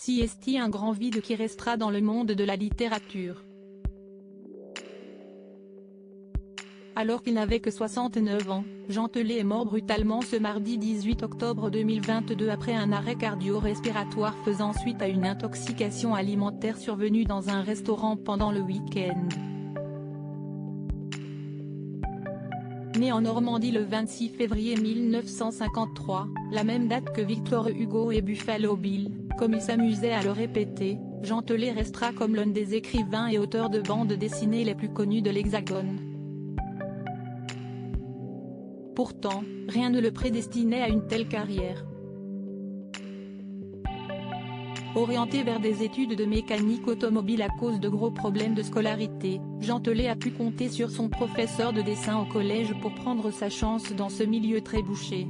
Si est un grand vide qui restera dans le monde de la littérature. Alors qu'il n'avait que 69 ans, Jean Telet est mort brutalement ce mardi 18 octobre 2022 après un arrêt cardio-respiratoire faisant suite à une intoxication alimentaire survenue dans un restaurant pendant le week-end. Né en Normandie le 26 février 1953, la même date que Victor Hugo et Buffalo Bill, comme il s'amusait à le répéter, Jean Telet restera comme l'un des écrivains et auteurs de bandes dessinées les plus connus de l'Hexagone. Pourtant, rien ne le prédestinait à une telle carrière. Orienté vers des études de mécanique automobile à cause de gros problèmes de scolarité, Jean Telet a pu compter sur son professeur de dessin au collège pour prendre sa chance dans ce milieu très bouché.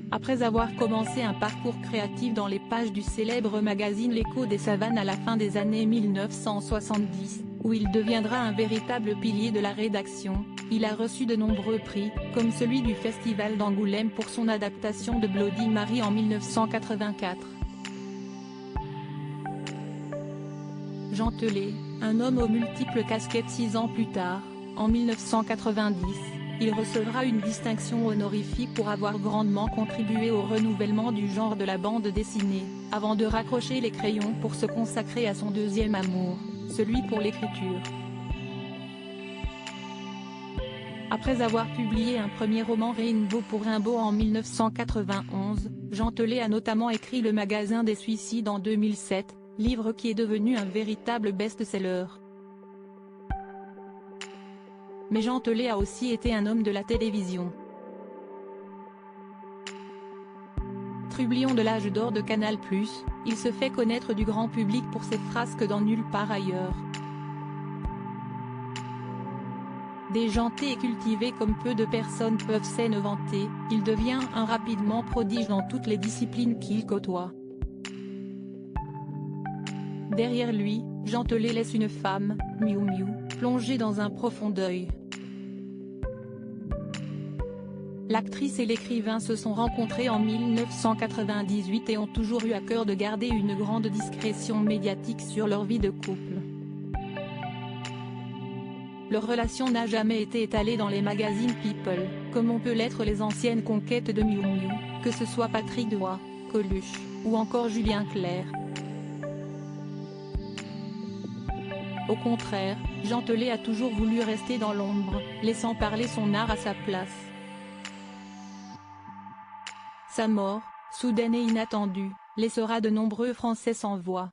Après avoir commencé un parcours créatif dans les pages du célèbre magazine L'Écho des Savanes à la fin des années 1970, où il deviendra un véritable pilier de la rédaction, il a reçu de nombreux prix, comme celui du Festival d'Angoulême pour son adaptation de Bloody Mary en 1984. Jean Telet, un homme aux multiples casquettes 6 ans plus tard, en 1990, il recevra une distinction honorifique pour avoir grandement contribué au renouvellement du genre de la bande dessinée, avant de raccrocher les crayons pour se consacrer à son deuxième amour, celui pour l'écriture. Après avoir publié un premier roman Rainbow pour Rimbaud en 1991, Jean Telet a notamment écrit Le Magasin des Suicides en 2007, livre qui est devenu un véritable best-seller. Mais Jean Telet a aussi été un homme de la télévision. Trublion de l'âge d'or de Canal+, il se fait connaître du grand public pour ses frasques dans Nulle part ailleurs. Déjanté et cultivé comme peu de personnes peuvent s'en vanter, il devient un rapidement prodige dans toutes les disciplines qu'il côtoie. Derrière lui, Jean Telet laisse une femme, Miu Miu, plongée dans un profond deuil. L'actrice et l'écrivain se sont rencontrés en 1998 et ont toujours eu à cœur de garder une grande discrétion médiatique sur leur vie de couple. Leur relation n'a jamais été étalée dans les magazines People, comme on peut l'être les anciennes conquêtes de Miu Miu, que ce soit Patrick Doigt, Coluche, ou encore Julien Clerc. Au contraire, Jean Telet a toujours voulu rester dans l'ombre, laissant parler son art à sa place. Sa mort, soudaine et inattendue, laissera de nombreux Français sans voix.